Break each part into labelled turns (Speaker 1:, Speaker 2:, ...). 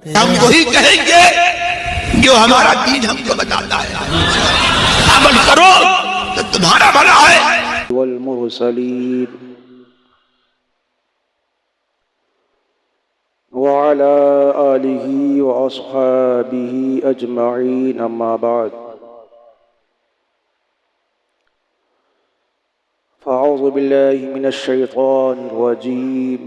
Speaker 1: ہم وہی کہیں گے جو ہمارا دین ہم کو بتاتا ہے. عمل کرو تو تمہارا بھلا ہے.
Speaker 2: والمرسلین وعلى آله وأصحابه أجمعين أما بعد فأعوذ بالله من الشيطان الرجيم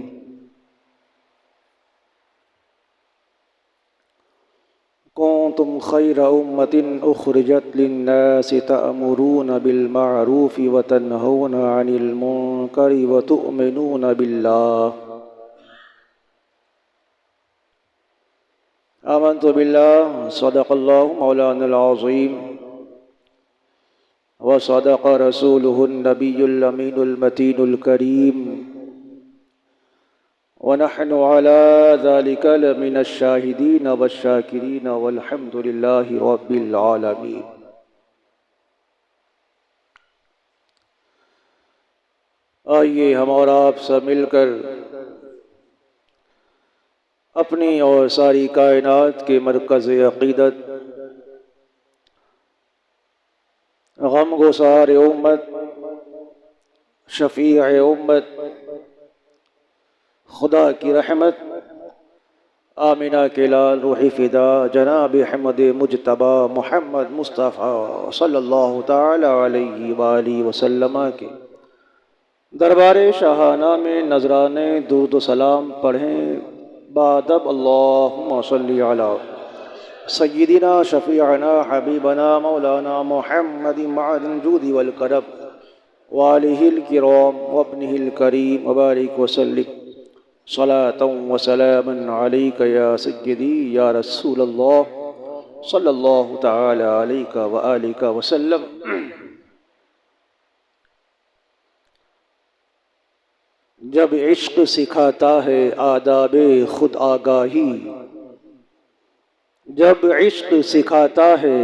Speaker 2: كنتم خير أمة أخرجت للناس تأمرون بالمعروف وتنهون عن المنكر وتؤمنون بالله آمنت بالله صدق الله مولانا العظيم وصدق رسوله النبي الأمين المتين الكريم ونحن على ذلك لمن الشاهدين والشاكرين والحمد لله رب العالمين. آئیے ہم اور آپ سب مل کر اپنی اور ساری کائنات کے مرکز عقیدت غم گسار امت شفیع امت خدا کی رحمت آمنہ کے لال روح فدا جناب احمد مجتبی محمد مصطفیٰ صلی اللہ تعالی علیہ وآلہ وسلم کے دربار شاہانہ میں نذرانے درود و سلام پڑھیں. بادب اللہم صلی علی سیدنا شفیعنا حبیبنا مولانا محمد معدن الجود والکرم وآلہ الکرام وابنہ الکریم وبارک وسلم صلاة وسلاما علیک یا سیدی یا رسول اللہ صلی اللہ تعالی علیک وآلہ وسلم. جب عشق سکھاتا ہے آداب خود آگاہی، جب عشق سکھاتا ہے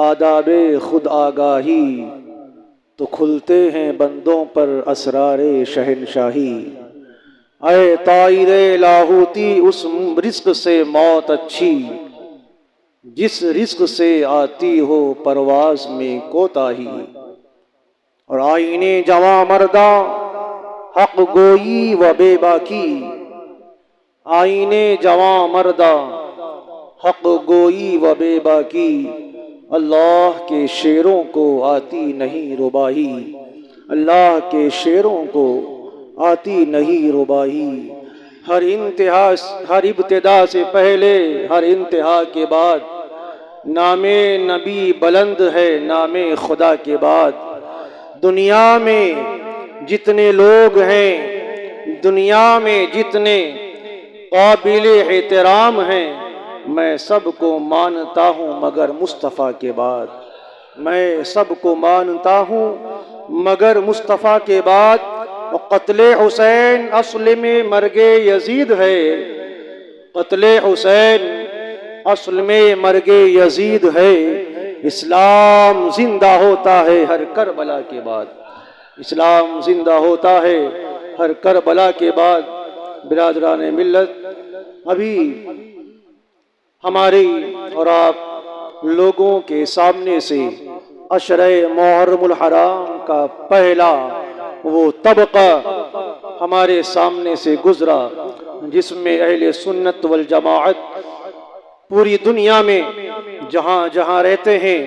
Speaker 2: آداب خود آگاہی، تو کھلتے ہیں بندوں پر اسرار شہنشاہی. اے طائر لاہوتی اس رزق سے موت اچھی، جس رزق سے آتی ہو پرواز میں کوتاہی. اور آئینے جواں مردہ حق گوئی و بے باکی، آئینے جواں مردہ حق گوئی و بے باکی، اللہ کے شعروں کو آتی نہیں ربائی، اللہ کے شعروں کو آتی نہیں ربائی. ہر ابتدا سے پہلے ہر انتہا کے بعد نام نبی بلند ہے نام خدا کے بعد. دنیا میں جتنے لوگ ہیں، دنیا میں جتنے قابل احترام ہیں، میں سب کو مانتا ہوں مگر مصطفیٰ کے بعد. میں سب کو مانتا ہوں مگر مصطفیٰ کے بعد. قتل حسین اصل میں مرگ یزید ہے، قتل حسین اصل میں مرگ یزید ہے. اسلام زندہ ہوتا ہے ہر کربلا کے بعد، اسلام زندہ ہوتا ہے ہر کربلا کے بعد. برادران ملت، ابھی ہماری اور آپ لوگوں کے سامنے سے عشرہ محرم الحرام کا پہلا وہ طبقہ ہمارے سامنے سے گزرا، جس میں اہل سنت والجماعت پوری دنیا میں جہاں جہاں رہتے ہیں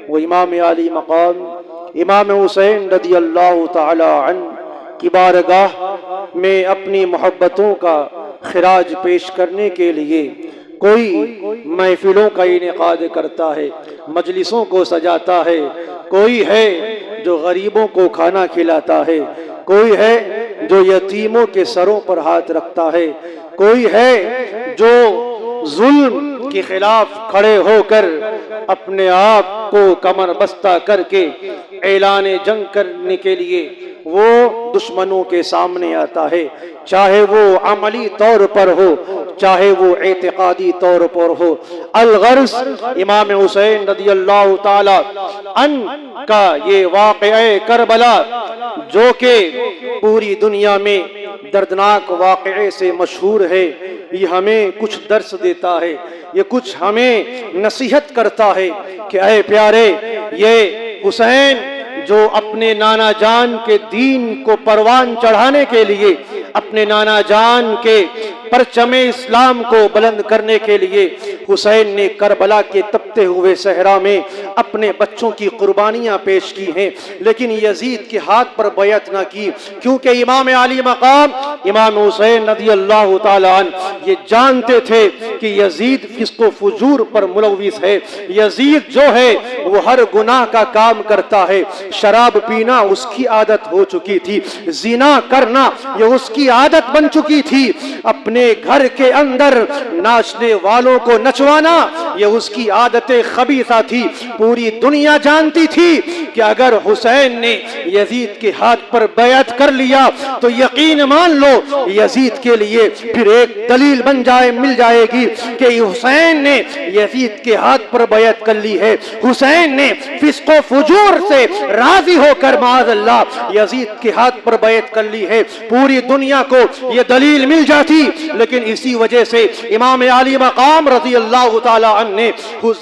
Speaker 2: وہ امام علی مقام امام حسین رضی اللہ تعالی عنہ کی بارگاہ میں اپنی محبتوں کا خراج پیش کرنے کے لیے کوئی محفلوں کا انعقاد کرتا ہے، مجلسوں کو سجاتا ہے. کوئی ہے جو غریبوں کو کھانا کھلاتا ہے، کوئی ہے جو یتیموں کے سروں پر ہاتھ رکھتا ہے، کوئی ہے جو ظلم کے خلاف کھڑے ہو کر اپنے آپ کو کمر بستہ کر کے اعلان جنگ کرنے کے لیے وہ دشمنوں کے سامنے آتا ہے، چاہے وہ عملی طور پر ہو چاہے وہ اعتقادی طور پر ہو. الغرض امام حسین رضی اللہ تعالی عنہ کا یہ واقعہ کربلا جو کہ پوری دنیا میں دردناک واقعے سے مشہور ہے، یہ ہمیں کچھ درس دیتا ہے، یہ کچھ ہمیں نصیحت کرتا ہے کہ اے پیارے، یہ حسین جو اپنے نانا جان کے دین کو پروان چڑھانے کے لیے، اپنے نانا جان کے پرچم اسلام کو بلند کرنے کے لیے حسین نے کربلا کے تپتے ہوئے صحرا میں اپنے بچوں کی قربانیاں پیش کی ہیں، لیکن یزید کے ہاتھ پر بیعت نہ کی، کیونکہ امام علی مقام امام حسین رضی اللہ تعالیٰ عنہ یہ جانتے تھے کہ یزید فسق و فجور پر ملوث ہے، یزید جو ہے وہ ہر گناہ کا کام کرتا ہے، شراب پینا اس کی عادت ہو چکی تھی، زنا کرنا یہ اس کی عادت بن چکی تھی، اپنے گھر کے اندر ناچنے والوں کو نچوانا یہ اس کی عادت خبیثہ تھی۔ پوری دنیا جانتی تھی کہ اگر حسین نے یزید کے ہاتھ پر بیعت کر لیا تو یقین مان لو یزید کے لیے پھر ایک دلیل مل جائے گی کہ حسین نے یزید کے ہاتھ پر بیعت کر لی ہے، حسین نے فسق و فجور سے راضی ہو کر معاذ اللہ یزید کے ہاتھ پر بیعت کر لی ہے، پوری دنیا کو یہ دلیل مل جاتی۔ لیکن اسی وجہ سے امام علی مقام رضی اللہ تعالی عنہ نے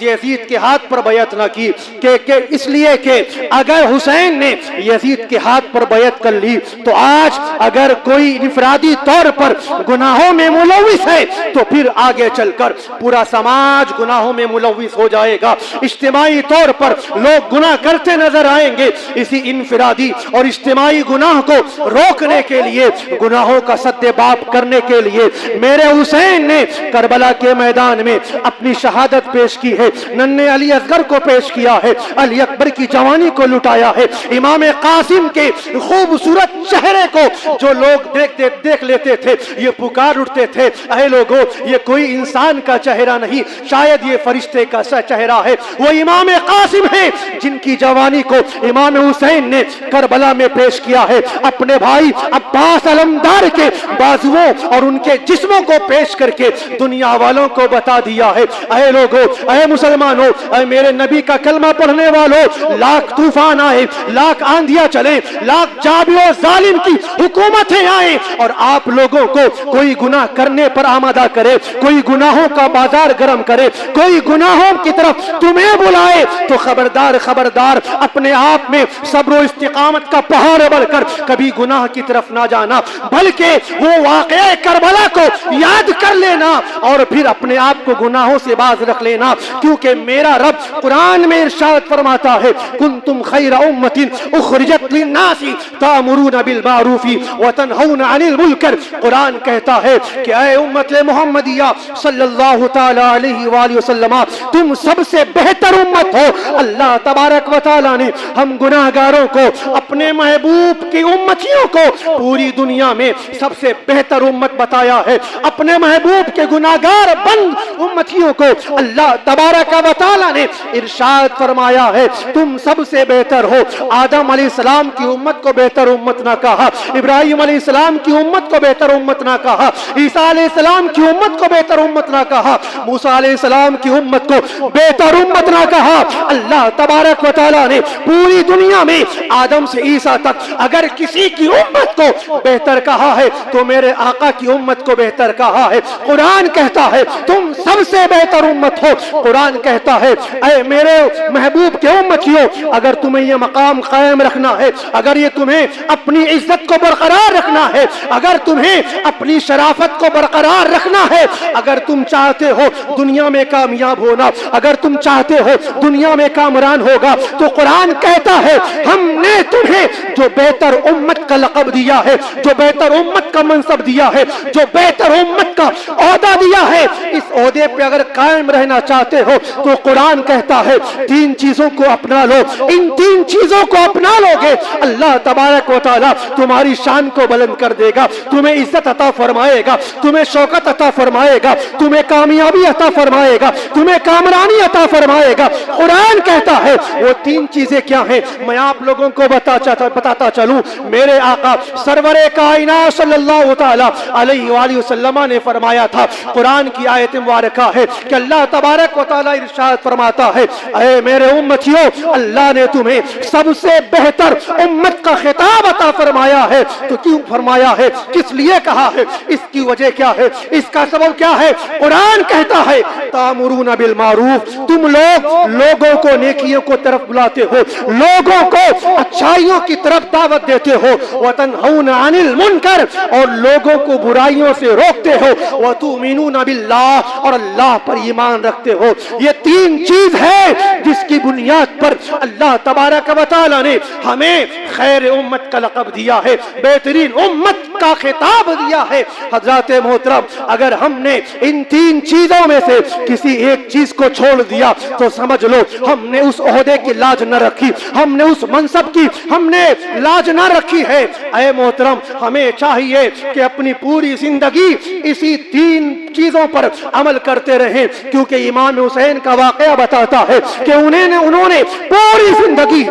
Speaker 2: یزید کے ہاتھ پر بیعت نہ کی، کہ اس لیے کہ اگر حسین نے یزید کے ہاتھ پر بیعت کر لی تو آج اگر کوئی انفرادی طور پر گناہوں میں ملوث ہے تو پھر آگے چل کر پورا سماج گناہوں میں ملوث ہو جائے گا، اجتماعی طور پر لوگ گناہ کرتے نظر آئیں گے۔ اسی انفرادی اور اجتماعی گناہ کو روکنے کے لیے، گناہوں کا سد باب کرنے کے لیے میرے حسین نے کربلا کے میدان میں اپنی شہادت پیش کی ہے، ننھے علی اصغر کو پیش کیا ہے، علی اکبر کی جوانی کو لٹایا ہے، امام قاسم کے خوبصورت چہرے کو جو لوگ دیکھ لیتے تھے یہ پکار اٹھتے تھے، اے لوگو یہ کوئی انسان کا چہرہ نہیں، شاید یہ فرشتے کا چہرہ ہے، وہ امام قاسم ہے جن کی جوانی کو امام حسین نے کربلا میں پیش کیا ہے، اپنے بھائی عباس علمدار کے بازوؤں اور ان کے جسموں کو پیش کر کے دنیا والوں کو بتا دیا ہے، اے لوگو، اے مسلمانوں، اے میرے نبی کا کلمہ پڑھنے والوں، لاکھ طوفان آئے، لاکھ آندھیاں چلیں، لاکھ جابر و ظالم کی حکومتیں آئیں اور آپ لوگوں کو کوئی گناہ کرنے پر آمادہ کرے، کوئی گناہوں کا بازار گرم کرے، کوئی گناہوں کی طرف تمہیں بلائے تو خبردار خبردار اپنے آپ میں صبر و استقامت کا پہاڑ بڑھ کر کبھی گناہ کی طرف نہ جانا، بلکہ وہ واقعہ کربلا کو یاد کر لینا اور پھر اپنے آپ کو گناہوں سے باز رکھ لینا، کیونکہ میرا رب قرآن میں ارشاد فرماتا ہے کنتم خیر امت اخرجت للناس تأمرون بالمعروف وتنہون عن المنکر۔ قرآن کہتا ہے کہ اے امت محمدیہ صلی اللہ تعالی علیہ وآلہ وسلم، تم سب سے بہتر امت ہو۔ اللہ تبارک و تعالی نے ہم گناہگاروں کو، اپنے محبوب کی امتیوں کو پوری دنیا میں سب سے بہتر امت بتایا ہے، اپنے محبوب کے گناہگار بند امتیوں کو اللہ تبارک و تعالی نے ارشاد فرمایا ہے تم سب سے بہتر ہو۔ آدم علیہ السلام کی امت کو بہتر امت نہ کہا، ابراہیم علیہ السلام کی امت کو بہتر امت نہ کہا، عیسیٰ علیہ السلام کی امت کو بہتر امت نہ کہا، موسیٰ علیہ السلام کی امت کو بہتر امت نہ کہا۔ اللہ تبارک و تعالی نے پوری دنیا میں آدم سے عیسیٰ تک اگر کسی کی امت کو بہتر کہا ہے تو میرے آقا کی امت کو بہتر کہا ہے۔ قرآن کہتا ہے تم سب سے بہتر امت ہو۔ قرآن کہتا ہے اے میرے محبوب کے امتیوں، اگر تمہیں یہ مقام قائم رکھنا ہے، اگر یہ تمہیں اپنی عزت کو برقرار رکھنا ہے، اگر تمہیں اپنی شرافت کو برقرار رکھنا ہے، اگر تم چاہتے ہو دنیا میں کامیاب ہونا، اگر تم چاہتے ہو دنیا میں کامران ہوگا، تو قرآن کہتا ہے ہم نے تمہیں جو بہتر امت کا لقب دیا ہے، جو بہتر امت کا منصب دیا ہے، جو بہتر امت کا عہدہ دیا ہے، اس عہدے پہ اگر قائم رہنا چاہتے ہو تو قرآن کہتا ہے تین چیزوں کو اپنا لو، ان تین چیزوں کو اپنا لو گے اللہ تبارک و تعالی تمہاری شان کو بلند کر دے گا، تمہیں عزت عطا فرمائے گا، تمہیں شوکت عطا فرمائے گا، تمہیں کامیابی عطا فرمائے گا، تمہیں کامرانی عطا فرمائے گا۔ قرآن کہتا ہے وہ تین چیزیں کیا ہیں، میں آپ لوگوں کو بتا بتاتا چلوں، میرے آقا سرور کائنات صلی اللہ تعالی علیہ وآلہ وسلم نے فرمایا تھا، قرآن کی آیت مبارکہ ہے کہ اللہ تبارک و تعالی ارشاد فرماتا ہے، اے میرے امتیوں، اللہ نے تمہیں سب سے بہتر امت کا خطاب عطا فرمایا ہے۔ تو کیوں فرمایا ہے؟ کس لیے کہا ہے؟ اس کی وجہ کیا ہے؟ اس کا سبب کیا ہے؟ قرآن کہتا ہے تامرون بالمعروف، تم لوگوں کو نیکیوں کو طرف بلاتے ہو، لوگوں کو اچھائیوں کی طرف دعوت دیتے ہو، وتنہون عن المنکر، اور لوگوں کو برائیوں سے روکتے ہو، وتؤمنون باللہ، اور اللہ پر ایمان رکھتے ہو۔ یہ تین چیز ہے جس کی بنیاد پر اللہ تبارک و تعالی نے ہمیں خیر امت کا لقب دیا ہے، بہترین امت کا خطاب دیا ہے۔ حضرات محترم، اگر ہم نے ان تین چیزوں میں سے کسی ایک چیز کو چھوڑ دیا تو سمجھ لو ہم نے اس عہدے کی لاج نہ رکھی، ہم نے اس منصب کی ہم نے لاج نہ رکھی ہے۔ اے محترم، ہمیں چاہیے کہ اپنی پوری زندگی اسی تین چیزوں پر عمل کرتے رہیں، کیونکہ امام حسین کا واقعہ بتاتا ہے کہ انہوں نے پوری زندگی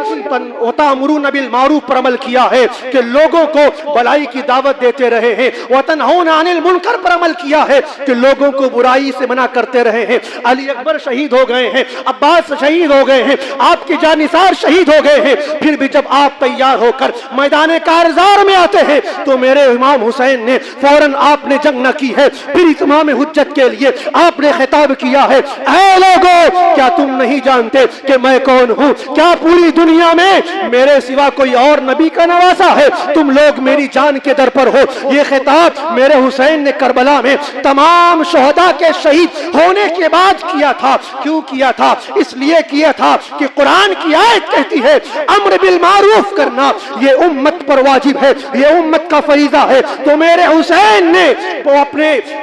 Speaker 2: وتأمرون بالمعروف پر عمل کیا ہے کہ لوگوں کو بھلائی کی دعوت دیتے رہے ہیں، وتنہون عن المنکر پر عمل کیا ہے کہ لوگوں کو برائی سے منع کرتے رہے ہیں۔ علی اکبر شہید ہو گئے ہیں، عباس شہید ہو گئے ہیں، آپ کے جانثار شہید ہو گئے ہیں، پھر بھی جب آپ تیار ہو کر میدان کارزار میں آتے ہیں تو میرے امام حسین نے فوراً آپ نے جنگ نہ کی ہے، پھر اتمام حجت کے لیے آپ نے خطاب کیا ہے، اے لوگو کیا تم نہیں جانتے کہ میں کون ہوں؟ کیا پوری دنیا میں میرے سوا کوئی اور نبی کا نواسا ہے؟ تم لوگ میری جان کے در پر ہو۔ یہ خطاب میرے حسین نے کربلا میں تمام شہداء کے شہید ہونے کے بعد کیا تھا۔ کیوں کیا تھا؟ اس لیے کیا تھا کہ قرآن کی آیت کہتی ہے امر بالمعروف کرنا یہ امت پر واجب ہے، یہ امت کا فریضہ ہے۔ تو میرے حسین نے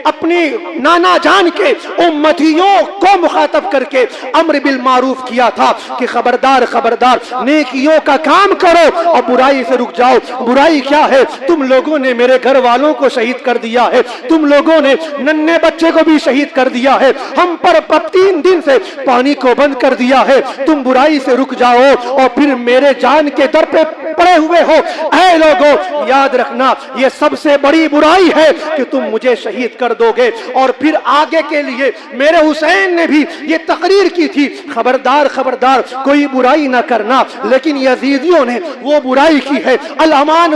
Speaker 2: اپنی نانا جان کے امتیوں کو مخاطب کر کے امر بالمعروف کیا تھا کہ خبردار نیکیوں کا کام کرو اور برائی سے رک جاؤ۔ برائی کیا ہے؟ تم لوگوں نے میرے گھر والوں کو شہید کر دیا ہے، تم لوگوں نے ننھے بچے کو بھی شہید کر دیا ہے، ہم پر 3 دن سے پانی کو بند کر دیا ہے، تم برائی سے رک جاؤ اور پھر میرے جان کے در پہ پڑے ہوئے ہو۔ اے لوگوں یاد رکھنا یہ سب سے بڑی برائی ہے کہ تم مجھے شہید کر دو گے۔ اور پھر آگے کے لیے میرے حسین نے بھی یہ تقریر کی تھی، خبردار کوئی برائی نہ کرنا، لیکن یزیدیوں نے وہ برائی کی ہے۔ الامان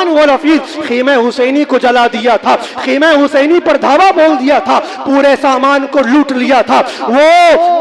Speaker 2: والحفیظ خیمہ حسینی کو جلا دیا تھا، خیمہ حسینی پر دھاوا بول دیا تھا، پورے سامان کو لوٹ لیا تھا۔ وہ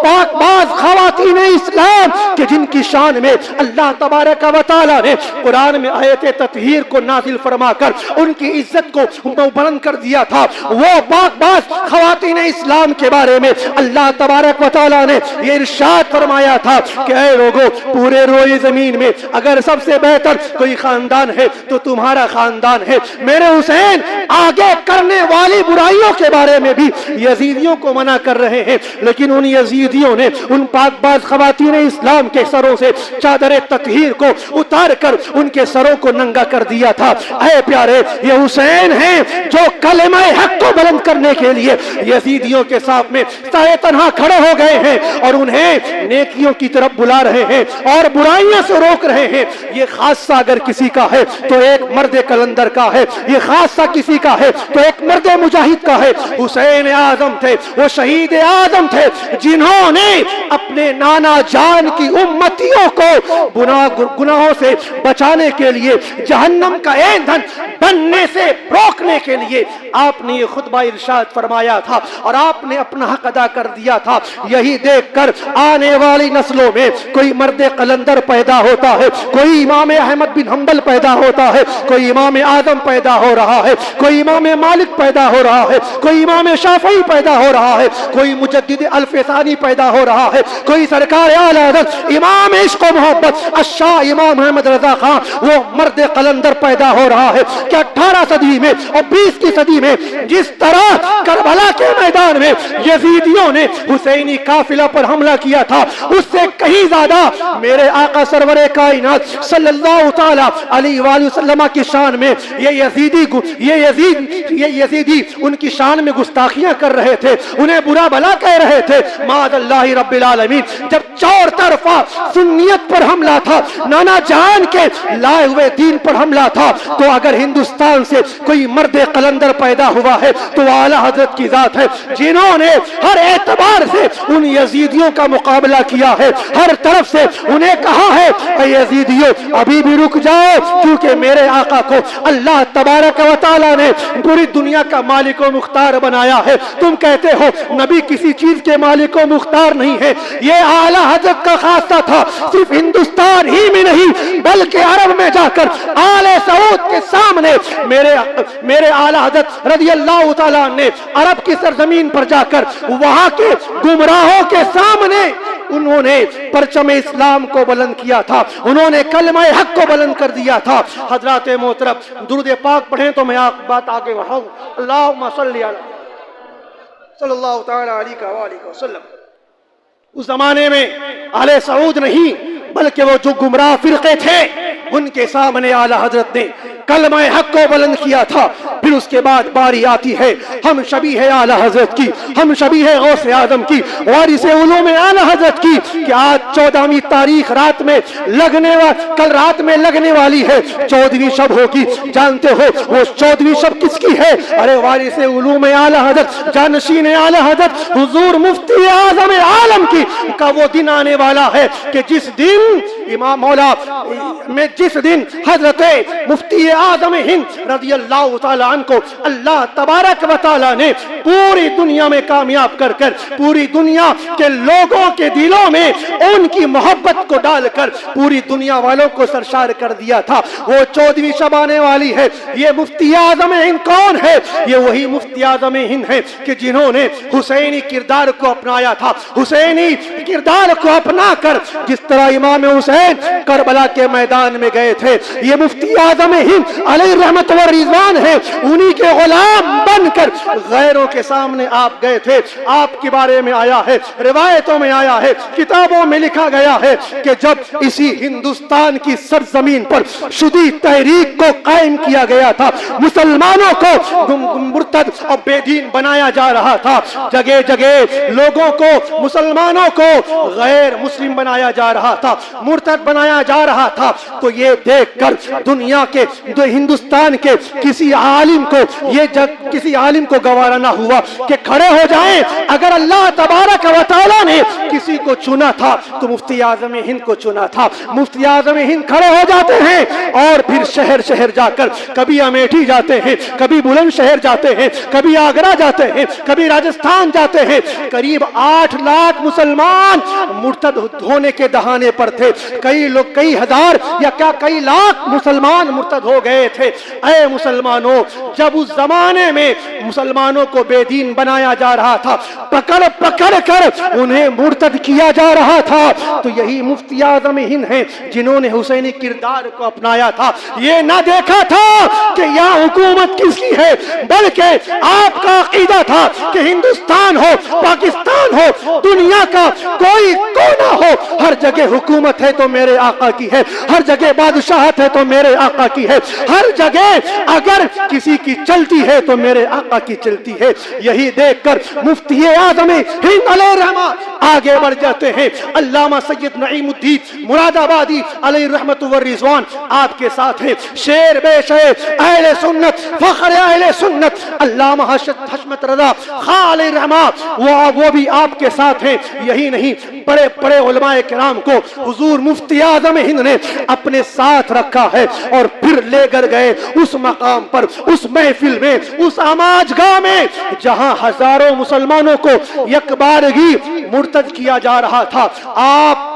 Speaker 2: پاک باز خواتین اسلام کہ جن کی شان میں اللہ تبارک و تعالی نے قرآن میں آیت تطہیر کو نازل فرما کر ان کی عزت کو بلند کر دیا تھا، وہ پاک باز خواتین اسلام کے بارے میں اللہ تبارک و تعالی نے یہ ارشاد فرمایا تھا کہ اے لوگوں پورے روئے زمین میں اگر سب سے بہتر کوئی خاندان ہے تو تمہارا خاندان ہے۔ میرے حسین آگے کرنے والی برائیوں کے بارے میں بھی یزیدیوں کو منع کر رہے ہیں، لیکن ان یزیدیوں نے ان پاک باز خواتین اسلام کے سروں سے چادر تطہیر کو اتار کر ان کے سروں کو ننگا کر دیا تھا۔ اے پیارے، یہ حسین ہیں جو کلمہ حق کو بلند کرنے کے لیے یزیدیوں کے ساتھ میں سائے تنہا کھڑے ہو گئے ہیں اور انہیں نیکیوں کی طرف بلا رہے ہیں اور برائیوں سے روک رہے ہیں۔ یہ خاصہ اگر کسی کا ہے تو ایک مرد کلندر کا ہے، یہ خاصہ کسی کا ہے تو ایک مرد مجاہد کا ہے۔ حسین اعظم تھے، وہ شہید اعظم تھے جنہوں نے اپنے نانا جان کی امتیوں کو گناہوں سے بچانے کے لیے، جہنم کا ایندھن بننے سے روکنے کے لیے آپ نے یہ خطبہ ارشاد فرمایا تھا اور آپ نے اپنا حق ادا کر دیا تھا۔ یہی دیکھ کر آنے والی نسلوں میں کوئی مرد قلندر پیدا ہوتا ہے، کوئی امام احمد بن حنبل پیدا ہوتا ہے، کوئی امام اعظم پیدا ہو رہا ہے، کوئی امام مالک پیدا ہو رہا ہے، کوئی امام شافعی پیدا ہو رہا ہے، کوئی مجدد الفسانی پیدا ہو رہا ہے، کوئی سرکار اعلی حضرت امام عشق و محبت الشاہ امام احمد رضا خان وہ مرد قلندر پیدا ہو رہا ہے کہ 18 صدی میں اور 20 کی صدی میں جس طرح کربلا کے میدان میں یزیدیوں نے حسینی قافلہ پر حملہ کیا تھا، اس سے کہیں زیادہ میرے آقا سرور کائنات صلی اللہ تعالی علیہ وآلہ وسلم کی شان میں یہ یزیدی ان کی شان میں گستاخیاں کر رہے تھے، انہیں برا بلا کہہ رہے تھے۔ معاذ اللہ رب العالمین، جب چار طرفہ سنیت پر حملہ تھا، نہ جانا جان کے لائے ہوئے دین پر حملہ تھا، تو اگر ہندوستان سے کوئی مرد قلندر پیدا ہوا ہے تو اعلی حضرت کی ذات ہے، جنہوں نے ہر اعتبار سے ان یزیدیوں کا مقابلہ کیا ہے، ہر طرف سے انہیں کہا ہے اے یزیدیوں ابھی بھی رک جاؤ، کیونکہ میرے آقا کو اللہ تبارک و تعالی نے پوری دنیا کا مالک و مختار بنایا ہے۔ تم کہتے ہو نبی کسی چیز کے مالک و مختار نہیں ہے، یہ اعلی حضرت کا خاصہ تھا، صرف ہندوستان ہی میں نہیں بلکہ عرب میں جا کر آل سعود کے سامنے میرے اعلی حضرت رضی اللہ تعالیٰ نے عرب کی سرزمین پر جا کر وہاں کے گمراہوں کے سامنے انہوں نے پرچم اسلام کو بلند کیا تھا، انہوں نے کلمہ حق کو بلند کر دیا تھا۔ حضرات محترم درود پاک پڑھیں تو میں بات آگے بڑھاؤں۔ اللہم صلی اللہ تعالی علیہ وآلہ وسلم۔ اس زمانے میں آل سعود نہیں بلکہ وہ جو گمراہ فرقے تھے ان کے سامنے اعلی حضرت نے کلمہ حق کو بلند کیا تھا۔ پھر اس کے بعد باری آتی ہے ہم شبیہ اعلی حضرت کی، ہم شبیہ غوث اعظم کی، وارث علوم اعلی حضرت کی، کہ آج 14ویں تاریخ کل رات میں لگنے والی ہے، 14ویں شب ہوگی۔ جانتے ہو وہ 14ویں شب کس کی ہے؟ ارے وارث علوم اعلی حضرت، جانشین اعلی حضرت حضور مفتی اعظم عالم کی کا وہ دن آنے والا ہے کہ جس دن امام مولا میں جس دن حضرت مفتی اعظم ہند رضی اللہ تعالی عنہ کو اللہ تبارک و تعالی نے پوری دنیا میں کامیاب کر پوری دنیا کے لوگوں کے دلوں میں ان کی محبت کو ڈال کر پوری دنیا والوں کو سرشار کر دیا تھا، وہ 14ویں شب آنے والی ہے۔ یہ مفتی اعظم ہند کون ہے؟ یہ وہی مفتی اعظم ہند ہے کہ جنہوں نے حسینی کردار کو اپنایا تھا، حسینی کردار کو اپنا کر جس طرح امام حسین کربلا کے میدان میں گئے تھے، یہ مفتی اعظم ہند علیہ رحمت و رضوان ہے، انہی کے غلام بن کر غیروں کے سامنے آپ گئے تھے۔ آپ کے بارے میں آیا ہے، روایتوں میں آیا ہے، کتابوں میں لکھا گیا ہے کہ جب اسی ہندوستان کی سرزمین پر شدید تحریک کو قائم کیا گیا تھا، مسلمانوں کو مرتد اور بے دین بنایا جا رہا تھا، جگہ جگہ لوگوں کو مسلمانوں کو غیر مسلم بنایا جا رہا تھا، مرتد بنایا جا رہا تھا، تو یہ دیکھ کر دنیا کے ہندوستان کے کسی عالم کو گوارا نہ ہوا کہ کھڑے ہو جائیں۔ اگر اللہ تبارک و تعالی نے کسی کو چنا تھا تو مفتی اعظم ہند کو چنا تھا۔ مفتی اعظم ہند کھڑے ہو جاتے ہیں اور پھر شہر شہر جا کر کبھی امیٹھی جاتے ہیں، کبھی بلند شہر جاتے ہیں، کبھی آگرہ جاتے ہیں، کبھی راجستھان جاتے ہیں۔ قریب 8 لاکھ مسلمان مرتد ہونے کے دہانے پر تھے، کئی ہزار یا کیا کئی لاکھ مسلمان مرتد ہو گئے تھے۔ اے مسلمانوں، جب اس زمانے میں مسلمانوں کو بے دین بنایا جا رہا تھا، پکڑ کر انہیں مرتد کیا جا رہا تھا، تو یہی مفتی اعظم ہند ہیں جنہوں نے حسینی کردار کو اپنایا تھا۔ یہ نہ دیکھا تھا کہ یہاں حکومت کس کی ہے، بلکہ آپ کا عقیدہ تھا کہ ہندوستان ہو، پاکستان ہو، دنیا کا کوئی کونا ہو، ہر جگہ حکومت ہے تو میرے آقا کی ہے، ہر جگہ بادشاہت ہے تو میرے آقا کی ہے، ہر جگہ اگر کسی کی چلتی ہے تو میرے آقا کی چلتی ہے۔ یہی دیکھ کر مفتی اعظم ہند علیہ رحمہ آگے بڑھ جاتے ہیں۔ علامہ سید نعیم الدین مراد آبادی علیہ رحمت و رضوان آپ کے ساتھ ہیں، شیر بے شیر اہل سنت، فخر اہل سنت علامہ حشمت رضا خان علیہ رحمہ وہ بھی آپ کے ساتھ ہیں۔ یہی نہیں، بڑے بڑے علماء کرام کو حضور مفتی اعظم ہند نے اپنے ساتھ رکھا ہے اور پھر لے کر گئے اس مقام پر، اس محفل میں، اس آماج گاہ میں جہاں ہزاروں مسلمانوں کو یکبارگی مرتد کیا جا رہا تھا۔ آپ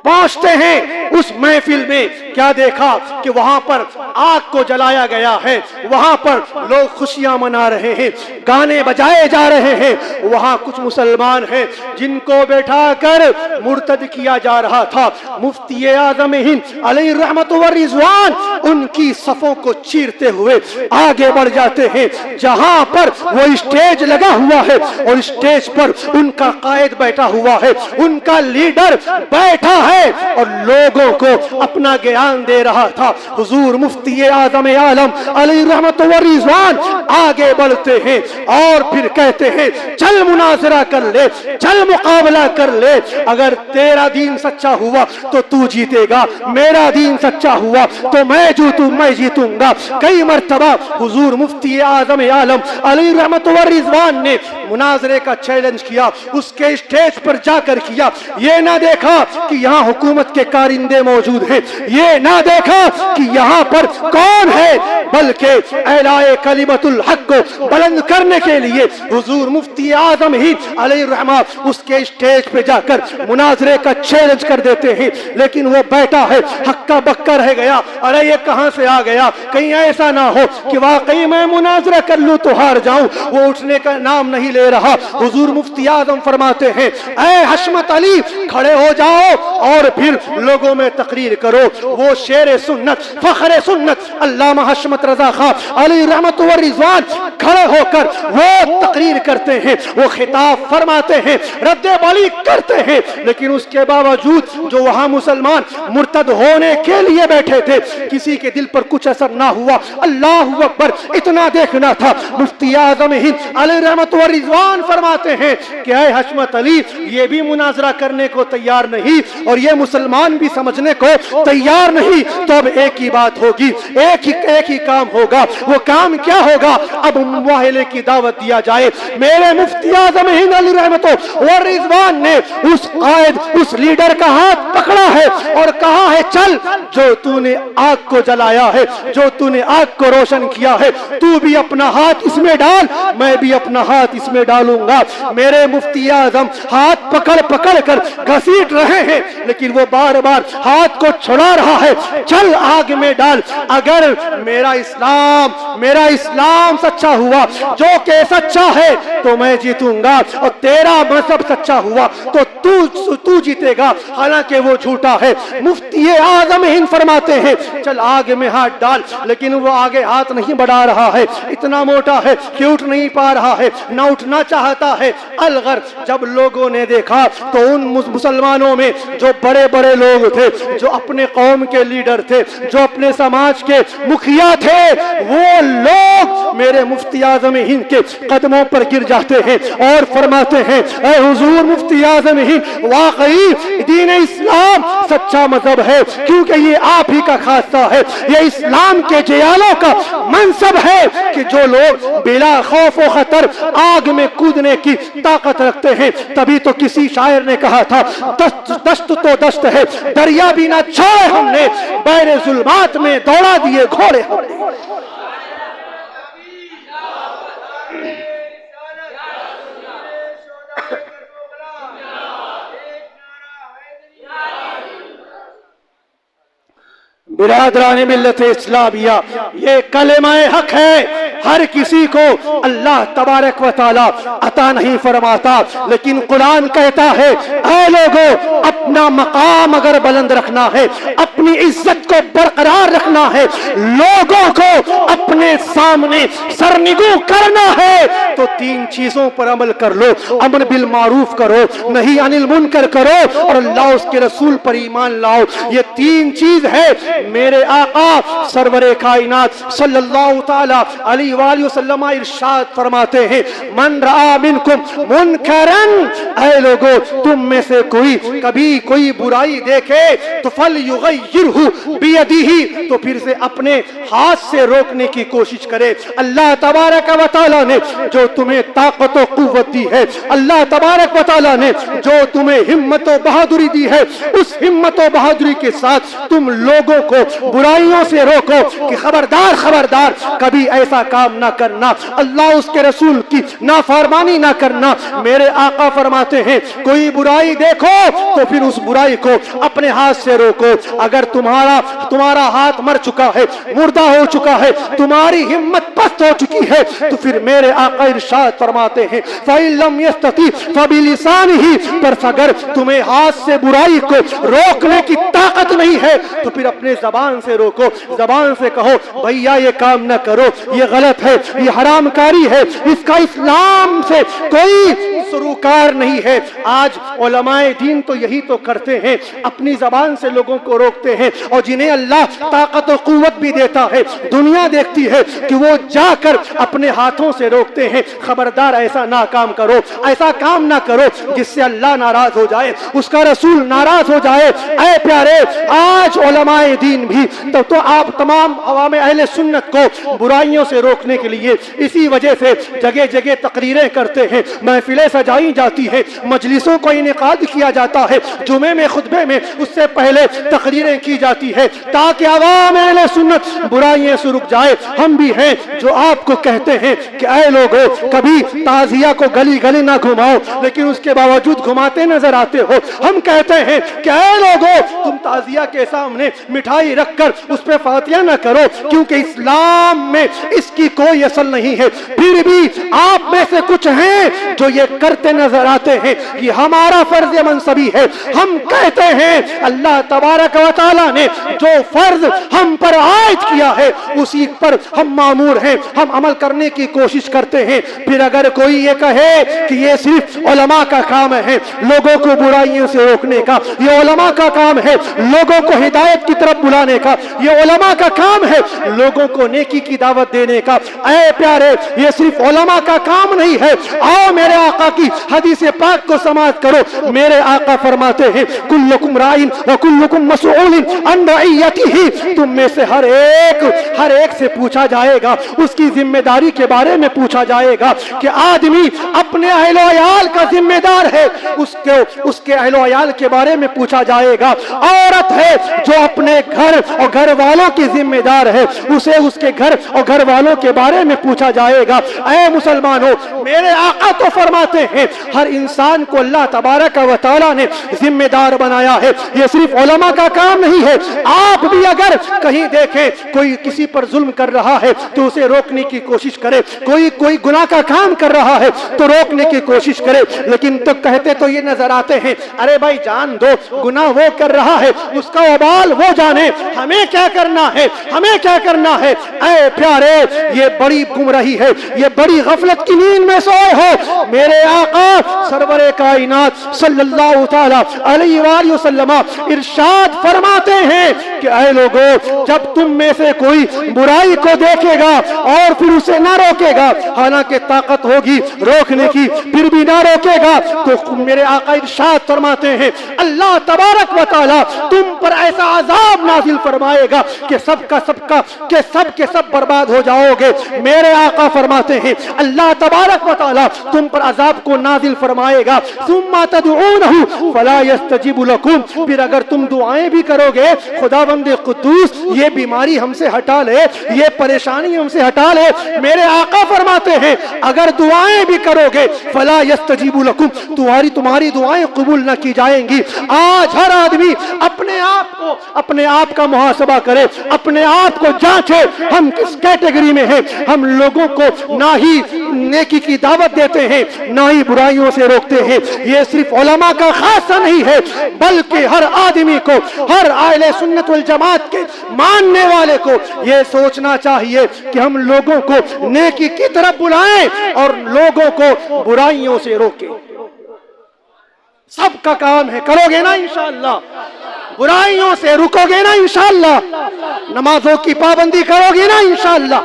Speaker 2: پہنچتے ہیں اس محفل میں، کیا دیکھا کہ وہاں پر آگ کو جلایا گیا ہے، وہاں پر لوگ خوشیاں منا رہے ہیں، گانے بجائے جا رہے ہیں، وہاں کچھ مسلمان ہیں جن کو بیٹھا کر مرتد کیا جا رہا تھا۔ مفتی اعظم ہند علیہ رحمت و رضوان ان کی صفوں کو چیرتے ہوئے آگے بڑھ جاتے ہیں، جہاں پر وہ اسٹیج لگا ہوا ہے اور اسٹیج پر ان کا قائد بیٹھا ہوا ہے، ان کا لیڈر بیٹھا ہے اور لوگوں کو اپنا اطمینان دے رہا تھا. حضور مفتی اعظم عالم علیہ رحمت و رضوان آگے بڑھتے ہیں اور پھر کہتے ہیں چل مناظرہ کر لے, چل مقابلہ کر لے, اگر تیرا دین سچا ہوا تو تو جیتے گا, میرا دین سچا ہوا تو میں جیتوں گا. کئی مرتبہ حضور مفتی اعظم عالم علیہ رحمت و رضوان نے مناظرے کا چیلنج کیا, اس کے اسٹیج پر جا کر کیا. یہ نہ دیکھا کہ یہاں حکومت کے کارندے موجود ہیں, یہ نہ دیکھا کہ یہاں پر کون ہے, بلکہ اعلائے کلمت الحق کو بلند کرنے کے لیے حضور مفتی اعظم ہی علیہ الرحمت اس کے اسٹیج پہ جا کر مناظرے کا چیلنج کر دیتے ہیں. لیکن وہ بیٹھا ہے, ہکا بکا رہ گیا, ارے یہ کہاں سے آ گیا, کہیں ایسا نہ ہو کہ واقعی میں مناظرہ کر لوں تو ہار جاؤں. وہ اٹھنے کا نام نہیں لے رہا. حضور مفتی اعظم فرماتے ہیں اے حشمت علی کھڑے ہو جاؤ اور پھر لوگوں میں تقریر کرو. وہ شیر سنت فخر سنت علامہ حشمت رضا خان علی رحمت و رضوان کھڑے ہو کر وہ تقریر کرتے ہیں, وہ خطاب فرماتے ہیں, رد بلی کرتے ہیں. لیکن اس کے باوجود جو وہاں مسلمان مرتد ہونے کے لیے بیٹھے تھے کسی کے دل پر کچھ اثر نہ ہوا. اللہ اکبر, اتنا دیکھنا تھا. مفتی اعظم ہند علیہ رحمت و رضوان فرماتے ہیں کہ اے حشمت علی یہ بھی مناظرہ کرنے کو تیار نہیں اور یہ مسلمان بھی سمجھنے کو تیار نہیں, تو اب ایک ہی بات ہوگی, ایک ہی کام ہوگا. وہ کام کیا ہوگا؟ اب مباہلے کی دعوت دیا جائے. میرے مفتی اعظم ہند علیہ رحمت و رضوان نے اس قائد اس لیڈر کا ہاتھ پکڑا ہے اور کہا ہے چل, جو تو نے آگ کو جلایا ہے, جو تو نے آگ کو روشن کیا ہے, تو بھی اپنا ہاتھ اس میں ڈال, میں بھی اپنا ہاتھ اس میں ڈالوں گا. میرے مفتی اعظم ہاتھ پکڑ کر گھسیٹ رہے ہیں لیکن وہ بار بار ہاتھ کو چھڑا رہا ہے. چل آگ میں ڈال, اگر میرا اسلام سچا ہوا, جو کہ سچا ہے تو میں جیتوں گا, اور تیرا مذہب سچا ہوا تو جیتے گا, حالانکہ وہ جھوٹا ہے. مفتی اعظم ہند فرماتے ہیں چل آگ میں ہاتھ ڈال, لیکن وہ آگے ہاتھ نہیں بڑھا رہا ہے, اتنا موٹا ہے کہ اٹھ نہیں پا رہا ہے, نہ اٹھنا چاہتا ہے. الغر جب لوگوں نے دیکھا تو ان مسلمانوں میں جو بڑے بڑے لوگ تھے, جو اپنے قوم کے لیڈر تھے, جو اپنے سماج کے مکھیا تھے, وہ لوگ میرے مفتی اعظم ہند کے قدموں پر گر جاتے ہیں اور فرماتے ہیں اے حضور مفتی اعظم ہند واقعی دین اسلام سچا مذہب ہے, کیونکہ یہ آپ ہی کا خاصہ ہے, یہ اسلام کے جیالوں کا منصب ہے کہ جو لوگ بلا خوف و خطر آگ میں کودنے کی طاقت رکھتے ہیں. تبھی تو کسی شاعر نے کہا تھا دشت تو دشت ہے, دریا بھی نہ چھوڑے ہم نے, بیر ظلمات میں دوڑا دیے گھوڑے ہم نے. برادران ملت اسلامیہ, یہ کلمہ حق ہے. ہر کسی کو اللہ تبارک و تعالی عطا نہیں فرماتا, لیکن قرآن کہتا ہے اے لوگوں اپنا مقام اگر بلند رکھنا ہے, اپنی عزت کو برقرار رکھنا ہے, لوگوں کو اپنے سامنے سرنگو کرنا ہے, تو تین چیزوں پر عمل کر لو. امر بالمعروف کرو, نہی عن المنکر کرو, اور اللہ اس کے رسول پر ایمان لاؤ. یہ تین چیز ہے. میرے آقا سرور کائنات صلی اللہ تعالی علیہ وآلہ وسلم ارشاد فرماتے ہیں من رآ منکم منکرن, اے لوگو تم میں سے کبھی کوئی برائی دیکھے تو فلیغیرہ بیدہ, تو پھر سے اپنے ہاتھ سے روکنے کی کوشش کرے. اللہ تبارک و تعالی نے جو تمہیں طاقت و قوت دی ہے, اللہ تبارک و تعالی نے جو تمہیں ہمت و بہادری دی ہے, اس ہمت و بہادری کے ساتھ تم لوگوں کو برائیوں سے روکو کہ خبردار کبھی ایسا کام نہ کرنا, اللہ اس کے رسول کی نافرمانی نہ کرنا. میرے آقا فرماتے ہیں کوئی برائی دیکھو تو پھر اس برائی کو اپنے ہاتھ سے روکو. اگر تمہارا ہاتھ مر چکا ہے, مردہ ہو چکا ہے, تمہاری ہمت پست ہو چکی ہے تو پھر میرے آقا ارشاد فرماتے ہیں فَإِن لَّمْ يَسْتَطِعْ فَبِلِسَانِهِ، پر اگر تمہیں ہاتھ سے برائی کو روکنے کی طاقت نہیں ہے تو پھر اپنے زبان سے روکو، زبان سے کہو بھیا یہ کام نہ کرو، یہ غلط ہے، یہ حرام کاری ہے، اس کا اسلام سے کوئی سروکار نہیں ہے۔ آج علماء دین تو یہی تو کرتے ہیں، اپنی زبان سے لوگوں کو روکتے ہیں، اور جنہیں اللہ طاقت و قوت بھی دیتا ہے، دنیا دیکھتی ہے کہ وہ جا کر اپنے ہاتھوں سے روکتے ہیں۔ خبردار ایسا نہ کام کرو، ایسا کام نہ کرو جس سے اللہ ناراض ہو جائے، اس کا رسول ناراض ہو جائے۔ اے پیارے، آج علماء دین بھی تو آپ تمام عوام اہل سنت کو برائیوں سے روکنے کے لیے اسی وجہ سے جگہ جگہ تقریریں کرتے ہیں، محفلیں سجائی جاتی ہیں، مجلسوں کو انعقاد کیا جاتا ہے، جمعے میں خطبے میں اس سے پہلے تقریریں کی جاتی ہے تاکہ عوام اہل سنت برائیوں سے رک جائے۔ ہم بھی ہیں جو آپ کو کہتے ہیں کہ اے لوگوں کبھی تعزیہ کو گلی گلی نہ گھماؤ، لیکن اس کے باوجود گھماتے نظر آتے ہو۔ ہم کہتے ہیں کہ اے لوگوں تم تعزیہ کے سامنے مٹھائی رکھ کر اس پہ فاتحہ نہ کرو، کیونکہ اسلام میں اس کی کوئی اصل نہیں ہے۔ پھر بھی آپ میں سے کچھ ہیں جو یہ کرتے نظر آتے ہیں، یہ ہمارا فرض منصبی ہے۔ ہم کہتے ہیں اللہ تبارک و تعالی نے جو فرض ہم پر عائد کیا ہے اسی پر ہم مامور ہیں، ہم عمل کرنے کی کوشش کرتے ہیں۔ پھر اگر کوئی یہ کہے کہ یہ صرف علماء کا کام ہے لوگوں کو برائیوں سے روکنے کا، یہ علماء کا کام ہے لوگوں کو ہدایت کی طرف بلانے کا، یہ علماء کا کام ہے لوگوں کو نیکی کی دعوت دینے کا، اے پیارے یہ صرف علماء کا کام نہیں ہے۔ آؤ میرے آقا کی حدیث پاک کو سماعت کرو۔ میرے آقا فرماتے ہیں کلکم رائن وکلکم مسئول عن رعیتہ، تم میں سے ہر ایک سے پوچھا جائے گا، اس کی ذمہ داری کے بارے میں پوچھا جائے گا کہ آدمی اپنے اہل و عیال کا ذمہ دار ہے، اس کے اہل و عیال کے بارے میں پوچھا جائے گا۔ عورت ہے جو اپنے گھر اور گھر والوں کی ذمہ دار ہے، اسے اس کے گھر اور گھر والوں کے بارے میں پوچھا جائے گا۔ اے مسلمانوں، میرے آقا تو فرماتے ہیں ہر انسان کو اللہ تبارک و تعالی نے ذمہ دار بنایا ہے، یہ صرف علماء کا کام نہیں ہے۔ آپ بھی اگر کہیں دیکھیں کوئی کسی پر ظلم کر رہا ہے تو اسے روکنے کی کوشش کرے، کوئی گناہ کا کام کر رہا ہے تو روکنے کی کوشش کرے، لیکن تو کہتے تو یہ نظر آتے ہیں ارے بھائی جان دو، گناہ وہ کر رہا ہے اس کا وبال وہ جانے، ہمیں کیا کرنا ہے، ہمیں کیا کرنا ہے۔ اے پیارے یہ بڑی گمراہی ہے، یہ بڑی غفلت کی نیند میں سوئے ہو۔ میرے آقا سرور کائنات صلی اللہ تعالی علیہ وآلہ وسلم ارشاد فرماتے ہیں کہ اے لوگوں جب تم میں سے کوئی برائی کو دیکھے گا اور پھر اسے نہ روکے گا، حالانکہ طاقت ہوگی روکنے کی پھر بھی نہ روکے گا، تو میرے آقا ارشاد فرماتے ہیں اللہ تبارک و تعالی تم پر ایسا عذاب نازل فرمائے گا کہ سب کے سب برباد ہو جاؤ گے۔ میرے آقا فرماتے ہیں اللہ تبارک و تعالی تم پر عذاب کو نازل فرمائے گا، ثم تدعونہ فلا یستجیب لکم، پھر اگر تم دعائیں بھی کرو گے خداوند قدوس یہ بیماری ہم سے ہٹا لے، یہ پریشانی ہم سے ہٹا لے، میرے آقا فرماتے ہیں اگر دعائیں بھی کرو گے فلا یستجیب لکم، تمہاری دعائیں قبول نہ کی جائیں گی۔ آج ہر آدمی اپنے آپ کا محاسبہ کرے، اپنے آپ کو جانچے ہم کس کیٹیگری میں ہیں۔ ہم لوگوں کو نہ ہی نیکی کی دعوت دیتے ہیں نہ ہی برائیوں سے روکتے ہیں۔ یہ صرف علماء کا خاصہ نہیں ہے بلکہ ہر آدمی کو، ہر اہل سنت والجماعت کے ماننے والے کو یہ سوچنا چاہیے کہ ہم لوگوں کو نیکی کی طرف بلائیں اور لوگوں کو برائیوں سے روکیں۔ سب کا کام ہے، کرو گے نا انشاءاللہ، برائیوں سے رکو گے نا انشاءاللہ، نمازوں کی پابندی کرو گے نا انشاءاللہ،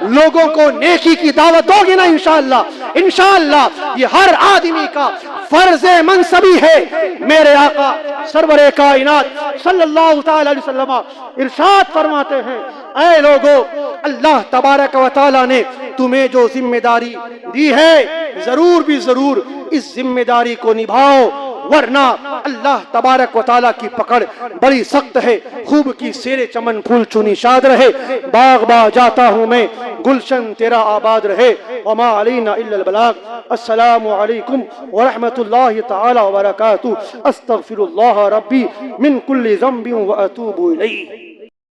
Speaker 2: لوگوں کو نیکی کی دعوت دو گے نا انشاءاللہ۔ انشاءاللہ یہ ہر آدمی کا فرض منصبی ہے۔ میرے آقا سرور کائنات صلی اللہ تعالی علیہ وسلم ارشاد فرماتے ہیں اے لوگو اللہ تبارک و تعالی نے تمہیں جو ذمہ داری دی ہے ضرور بھی ضرور اس ذمہ داری کو نبھاؤ، ورنہ اللہ تبارک و تعالیٰ کی پکڑ بڑی سخت ہے۔ خوب کی سیر چمن پھول چونی شاد رہے، باغ باغ جاتا ہوں میں گلشن تیرا آباد رہے، وما علینا الا البلاغ۔ السلام علیکم ورحمۃ اللہ تعالی وبرکاتہ۔ استغفر اللہ ربی من کل ذنب واتوب الیہ۔